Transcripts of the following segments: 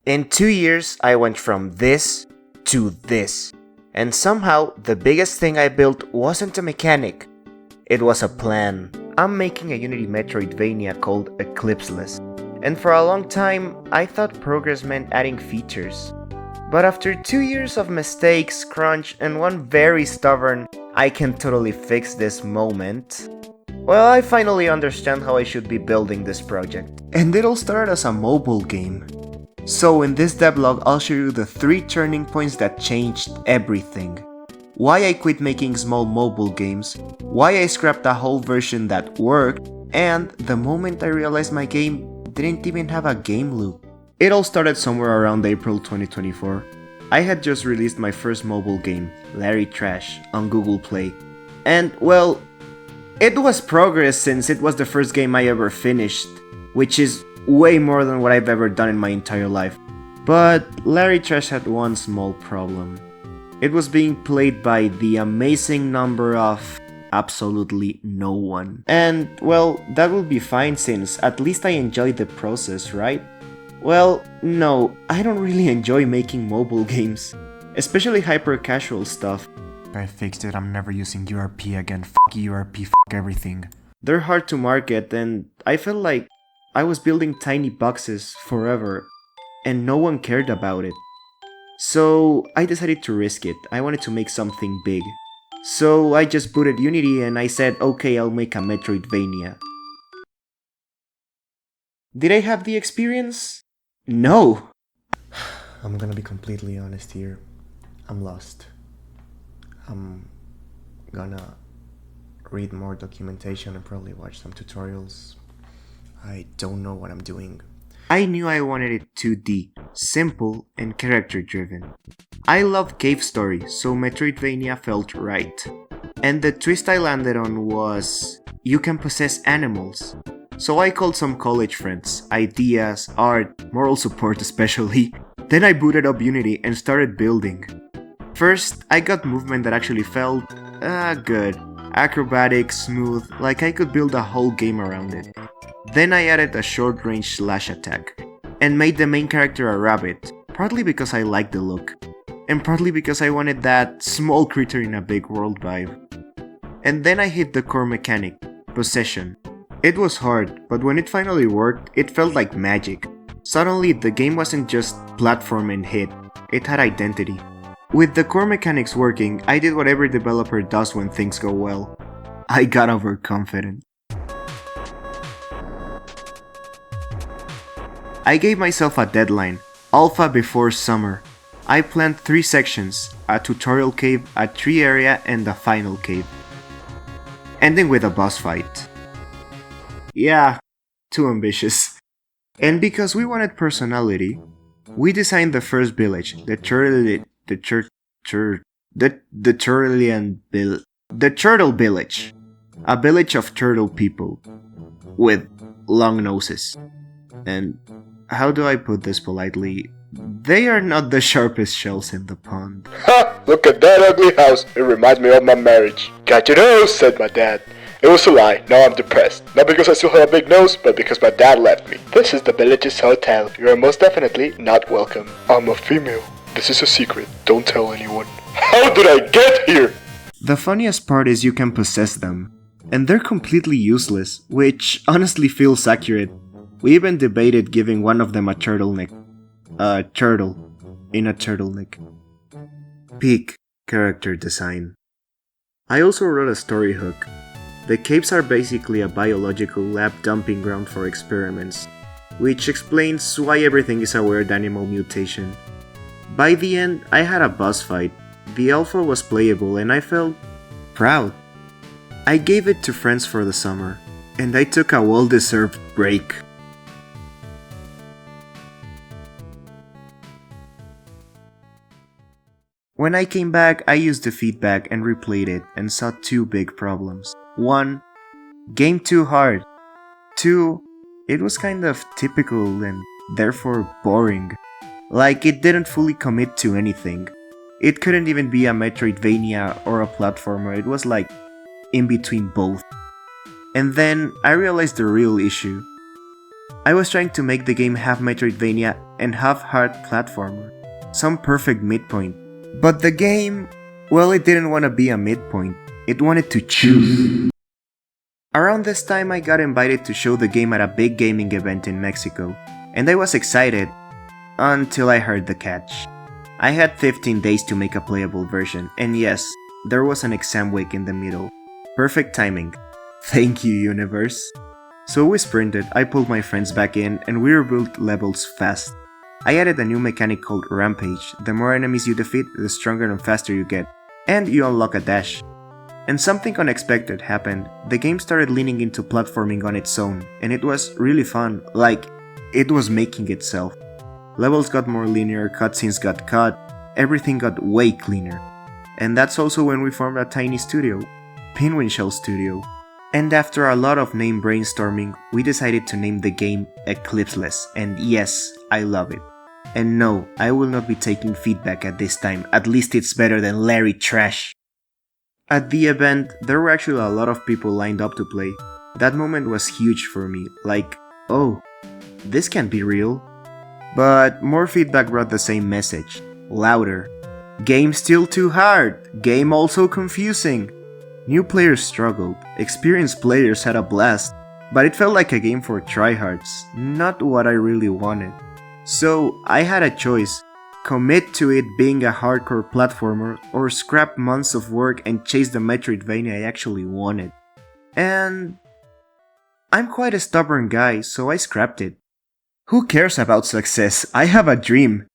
In 2 years, I went from this to this. And somehow, the biggest thing I built wasn't a mechanic. It was a plan. I'm making a Unity metroidvania called Eclipseless. And for a long time, I thought progress meant adding features. But after 2 years of mistakes, crunch, and one very stubborn "I can totally fix this" moment, well, I finally understand how I should be building this project. And it all started as a mobile game. So in this devlog, I'll show you the 3 turning points that changed everything. Why I quit making small mobile games, why I scrapped a whole version that worked, and the moment I realized my game didn't even have a game loop. It all started somewhere around April 2024. I had just released my first mobile game, Larry Trash, on Google Play. And well, it was progress since it was the first game I ever finished, which is way more than what I've ever done in my entire life. But Larry Trash had one small problem. It was being played by the amazing number of absolutely no one. And well, that will be fine since at least I enjoyed the process, right? Well, no, I don't really enjoy making mobile games, especially hyper-casual stuff. I fixed it, I'm never using URP again, fuck URP, fuck everything. They're hard to market and I felt like I was building tiny boxes forever and no one cared about it. So I decided to risk it. I wanted to make something big. So I just booted Unity and I said, okay, I'll make a metroidvania. Did I have the experience? No! I'm gonna be completely honest here. I'm lost. I'm gonna read more documentation and probably watch some tutorials. I don't know what I'm doing. I knew I wanted it 2D, simple and character driven. I love cave story, so Metroidvania felt right. And the twist I landed on was you can possess animals. So I called some college friends, ideas, art, moral support especially. Then I booted up Unity and started building. First, I got movement that actually felt good. Acrobatic, smooth, like I could build a whole game around it. Then I added a short range slash attack, and made the main character a rabbit, partly because I liked the look, and partly because I wanted that small creature in a big world vibe. And then I hit the core mechanic, possession. It was hard, but when it finally worked, it felt like magic. Suddenly, the game wasn't just platform and hit, it had identity. With the core mechanics working, I did what every developer does when things go well. I got overconfident. I gave myself a deadline, alpha before summer. I planned 3 sections, a tutorial cave, a tree area, and a final cave. Ending with a boss fight. Yeah, too ambitious. And because we wanted personality, we designed the first village, the Turtle Village. A village of turtle people. With long noses. And how do I put this politely? They are not the sharpest shells in the pond. Ha! Look at that ugly house. It reminds me of my marriage. Got your nose, said my dad. It was a lie. Now I'm depressed. Not because I still have a big nose, but because my dad left me. This is the village's hotel. You are most definitely not welcome. I'm a female. This is a secret. Don't tell anyone. How did I get here? The funniest part is you can possess them. And they're completely useless, which honestly feels accurate. We even debated giving one of them a turtleneck. A turtle in a turtleneck. Peak character design. I also wrote a story hook. The caves are basically a biological lab dumping ground for experiments, which explains why everything is a weird animal mutation. By the end, I had a boss fight. The alpha was playable and I felt proud. I gave it to friends for the summer, and I took a well-deserved break. When I came back, I used the feedback and replayed it and saw 2 big problems. 1. Game too hard. 2. It was kind of typical and therefore boring. Like it didn't fully commit to anything. It couldn't even be a Metroidvania or a platformer, it was like in between both. And then I realized the real issue. I was trying to make the game half metroidvania and half hard platformer. Some perfect midpoint. But the game, well, it didn't want to be a midpoint. It wanted to choose. Around this time I got invited to show the game at a big gaming event in Mexico, and I was excited until I heard the catch. I had 15 days to make a playable version, and yes, there was an exam week in the middle. Perfect timing. Thank you, universe. So we sprinted, I pulled my friends back in, and we rebuilt levels fast. I added a new mechanic called Rampage. The more enemies you defeat, the stronger and faster you get, and you unlock a dash. And something unexpected happened. The game started leaning into platforming on its own, and it was really fun, like it was making itself. Levels got more linear, cutscenes got cut, everything got way cleaner. And that's also when we formed a tiny studio, Pinwin Shell Studio. And after a lot of name brainstorming, we decided to name the game Eclipseless, and yes, I love it. And no, I will not be taking feedback at this time, at least it's better than Larry Trash. At the event, there were actually a lot of people lined up to play. That moment was huge for me, like, oh, this can't be real. But more feedback brought the same message, louder. Game still too hard, game also confusing. New players struggled, experienced players had a blast, but it felt like a game for tryhards, not what I really wanted. So I had a choice. Commit to it being a hardcore platformer, or scrap months of work and chase the metroidvania I actually wanted. And I'm quite a stubborn guy, so I scrapped it. Who cares about success? I have a dream!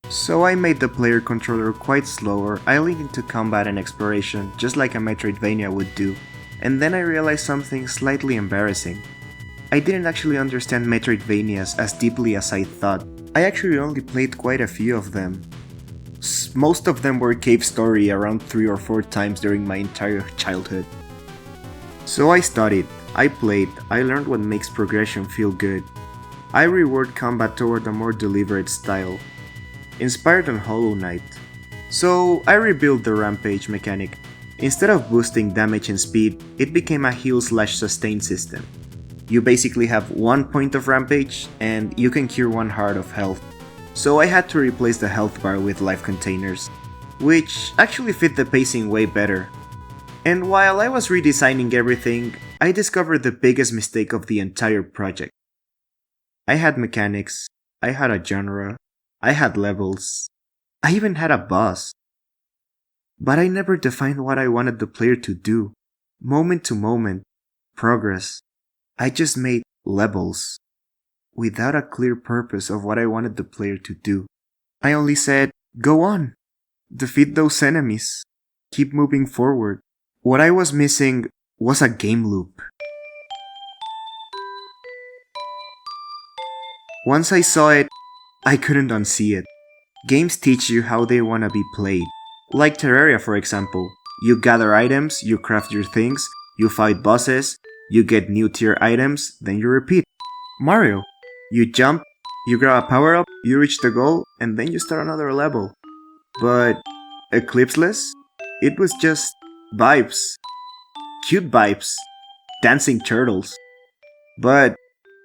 So I made the player controller quite slower, I leaned into combat and exploration, just like a metroidvania would do. And then I realized something slightly embarrassing. I didn't actually understand metroidvanias as deeply as I thought. I actually only played quite a few of them. Most of them were cave story around 3 or 4 times during my entire childhood. So I studied, I played, I learned what makes progression feel good. I reward combat toward a more deliberate style, inspired on Hollow Knight. So I rebuilt the Rampage mechanic. Instead of boosting damage and speed, it became a heal/sustain system. You basically have 1 point of Rampage, and you can cure 1 heart of health. So I had to replace the health bar with life containers, which actually fit the pacing way better. And while I was redesigning everything, I discovered the biggest mistake of the entire project. I had mechanics, I had a genre, I had levels, I even had a boss. But I never defined what I wanted the player to do. Moment to moment, progress. I just made levels, without a clear purpose of what I wanted the player to do. I only said, go on, defeat those enemies, keep moving forward. What I was missing was a game loop. Once I saw it, I couldn't unsee it. Games teach you how they want to be played. Like Terraria, for example. You gather items, you craft your things, you fight bosses, you get new tier items, then you repeat. Mario. You jump, you grab a power up, you reach the goal, and then you start another level. But Eclipseless? It was just vibes. Cute vibes. Dancing turtles. But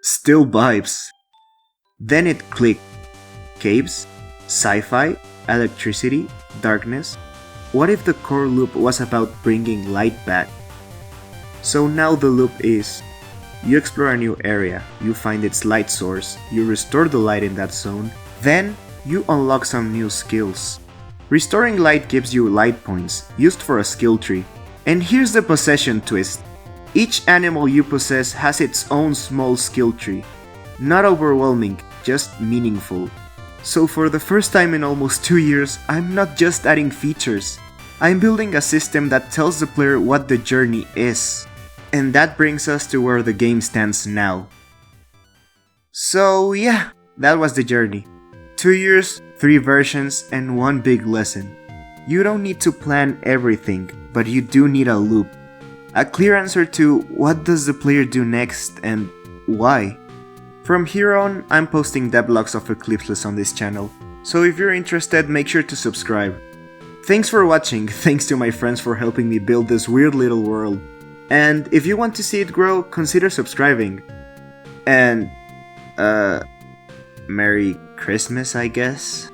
still vibes. Then it clicked. Caves, sci-fi, electricity, darkness. What if the core loop was about bringing light back? So now the loop is, you explore a new area, you find its light source, you restore the light in that zone, then you unlock some new skills. Restoring light gives you light points, used for a skill tree. And here's the possession twist. Each animal you possess has its own small skill tree. Not overwhelming, just meaningful. So for the first time in almost 2 years, I'm not just adding features. I'm building a system that tells the player what the journey is. And that brings us to where the game stands now. So yeah, that was the journey. 2 years, 3 versions, and 1 big lesson. You don't need to plan everything, but you do need a loop. A clear answer to what does the player do next and why. From here on, I'm posting devlogs of Eclipseless on this channel, so if you're interested, make sure to subscribe. Thanks for watching, thanks to my friends for helping me build this weird little world. And if you want to see it grow, consider subscribing. And Merry Christmas, I guess.